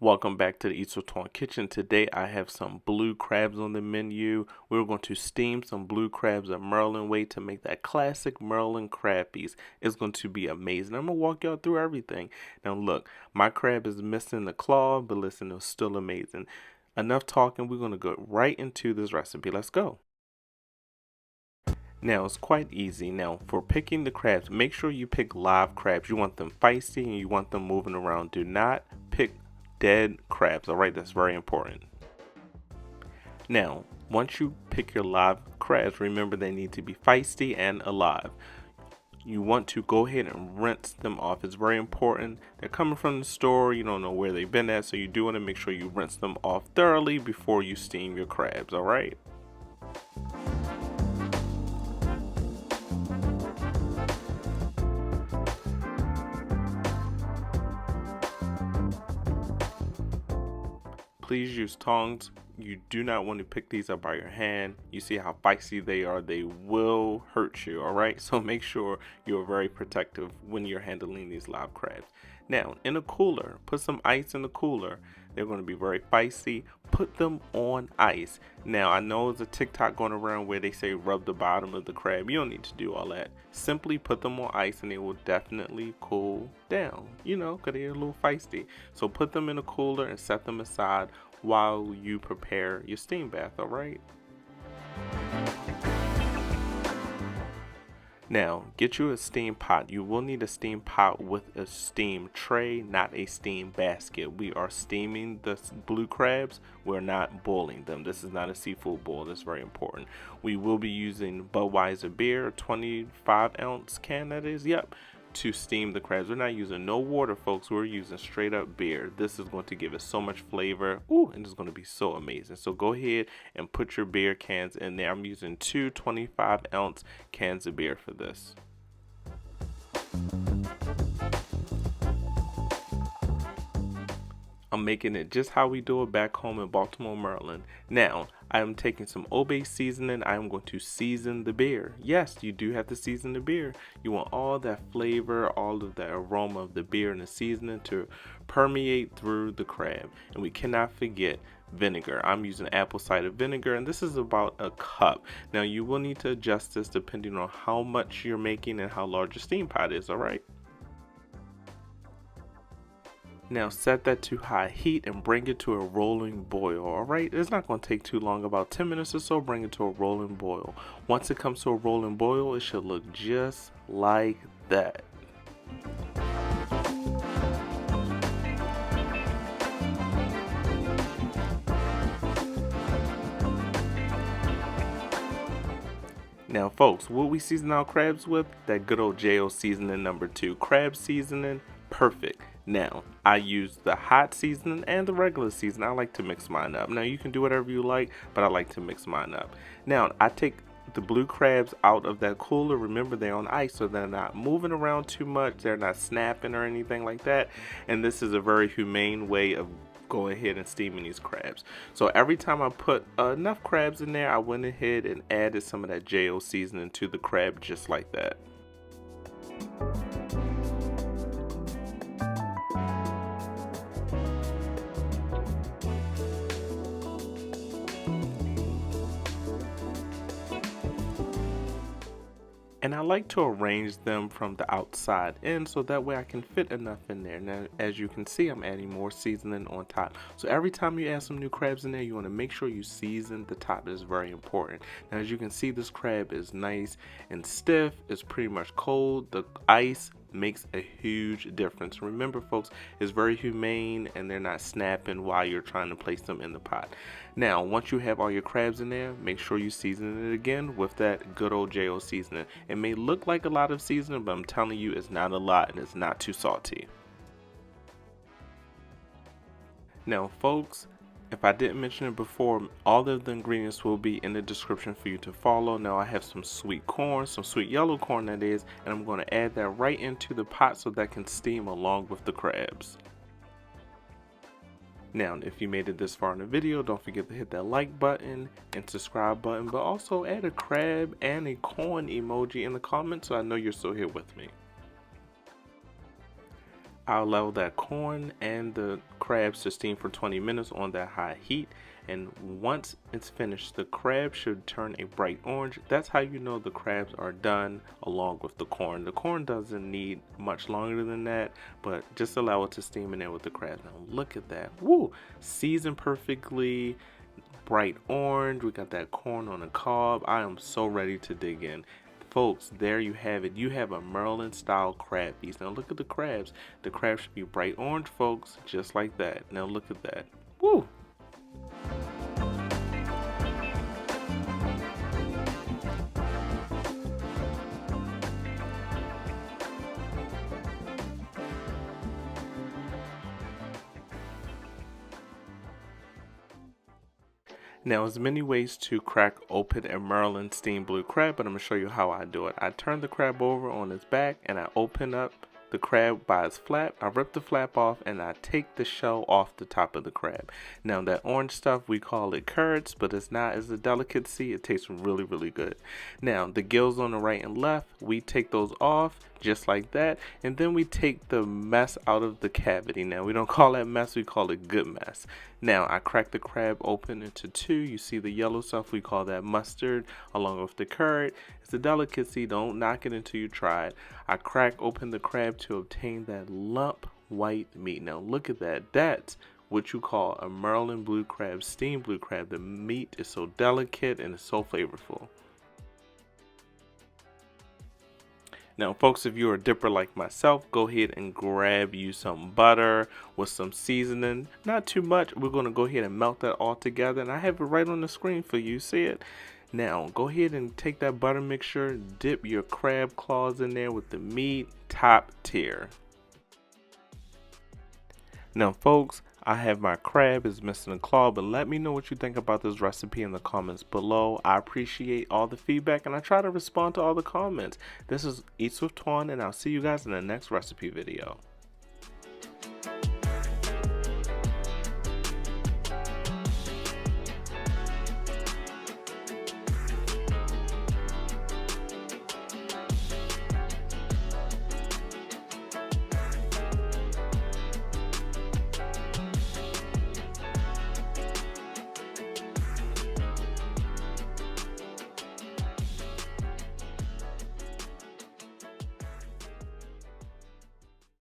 Welcome back to the Eat So Torn Kitchen. Today I have some blue crabs on the menu. We're going to steam some blue crabs a Merlin way to make that classic Merlin crab piece. It's going to be amazing. I'm going to walk y'all through everything. Now look, my crab is missing the claw, but listen, it's still amazing. Enough talking, we're going to go right into this recipe. Let's go. Now it's quite easy. Now for picking the crabs, make sure you pick live crabs. You want them feisty and you want them moving around. Do not pick dead crabs. Alright, that's very important. Now once you pick your live crabs, remember they need to be feisty and alive. You want to go ahead and rinse them off. It's very important. They're coming from the store, you don't know where they've been at, so you do want to make sure you rinse them off thoroughly before you steam your crabs. Alright. Please use tongs. You do not want to pick these up by your hand. You see how feisty they are. They will hurt you, alright? So make sure you're very protective when you're handling these live crabs. Now, in a cooler, put some ice in the cooler. They're going to be very feisty. Put them on ice. Now, I know there's a TikTok going around where they say rub the bottom of the crab. You don't need to do all that. Simply put them on ice and they will definitely cool down, because they're a little feisty. So put them in a cooler and set them aside while you prepare your steam bath, alright? Now, get you a steam pot. You will need a steam pot with a steam tray, not a steam basket. We are steaming the blue crabs. We're not boiling them. This is not a seafood boil. That's very important. We will be using Budweiser Beer, 25-ounce can that is. Yep. To steam the crabs. We're not using no water, folks. We're using straight up beer. This is going to give it so much flavor. Ooh, and it's going to be so amazing. So go ahead and put your beer cans in there. I'm using two 25-ounce cans of beer for this. I'm making it just how we do it back home in Baltimore, Maryland. Now, I am taking some Old-Bay seasoning. I am going to season the beer. Yes, you do have to season the beer. You want all that flavor, all of the aroma of the beer and the seasoning to permeate through the crab. And we cannot forget vinegar. I'm using apple cider vinegar, and this is about a cup. Now, you will need to adjust this depending on how much you're making and how large your steam pot is, all right? Now set that to high heat and bring it to a rolling boil, alright? It's not going to take too long, about 10 minutes or so, bring it to a rolling boil. Once it comes to a rolling boil, it should look just like that. Now folks, what we season our crabs with? That good old JO seasoning number 2. Crab seasoning, perfect. Now, I use the hot seasoning and the regular seasoning. I like to mix mine up. Now, you can do whatever you like, but I like to mix mine up. Now, I take the blue crabs out of that cooler. Remember, they're on ice, so they're not moving around too much. They're not snapping or anything like that. And this is a very humane way of going ahead and steaming these crabs. So every time I put enough crabs in there, I went ahead and added some of that JO seasoning to the crab just like that. And I like to arrange them from the outside in so that way I can fit enough in there. Now, as you can see, I'm adding more seasoning on top. So every time you add some new crabs in there, you want to make sure you season the top. It's very important. Now, as you can see, this crab is nice and stiff. It's pretty much cold. The ice makes a huge difference. Remember folks, it's very humane and they're not snapping while you're trying to place them in the pot. Now once you have all your crabs in there, make sure you season it again with that good old JO seasoning. It may look like a lot of seasoning, but I'm telling you it's not a lot and it's not too salty. Now folks, if I didn't mention it before, all of the ingredients will be in the description for you to follow. Now I have some sweet corn, some sweet yellow corn that is, and I'm going to add that right into the pot so that can steam along with the crabs. Now, if you made it this far in the video, don't forget to hit that like button and subscribe button, but also add a crab and a corn emoji in the comments so I know you're still here with me. I'll allow that corn and the crabs to steam for 20 minutes on that high heat. And once it's finished, the crab should turn a bright orange. That's how you know the crabs are done, along with the corn. The corn doesn't need much longer than that, but just allow it to steam in there with the crabs. Now look at that. Woo! Seasoned perfectly, bright orange. We got that corn on a cob. I am so ready to dig in. Folks, there you have it. You have a Maryland style crab feast. Now look at the crabs. The crabs should be bright orange, folks, just like that. Now look at that. Woo! Now, there's many ways to crack open a Maryland steamed blue crab, but I'm going to show you how I do it. I turn the crab over on its back and I open up the crab by its flap. I rip the flap off and I take the shell off the top of the crab. Now that orange stuff, we call it curds, but it's not as a delicacy. It tastes really, really good. Now the gills on the right and left, we take those off just like that, and then we take the mess out of the cavity. Now we don't call that mess, we call it good mess. Now I crack the crab open into two. You see the yellow stuff, we call that mustard, along with the curd. It's a delicacy, don't knock it until you try it. I crack open the crab to obtain that lump white meat. Now look at that. That's what you call a Maryland blue crab, steamed blue crab. The meat is so delicate and it's so flavorful. Now folks, if you're a dipper like myself, go ahead and grab you some butter with some seasoning. Not too much. We're going to go ahead and melt that all together, and I have it right on the screen for you. See it? Now go ahead and take that butter mixture, dip your crab claws in there with the meat, top tier. Now folks, I have my crab is missing a claw, but let me know what you think about this recipe in the comments below. I appreciate all the feedback and I try to respond to all the comments. This is Eats with Twan, and I'll see you guys in the next recipe video.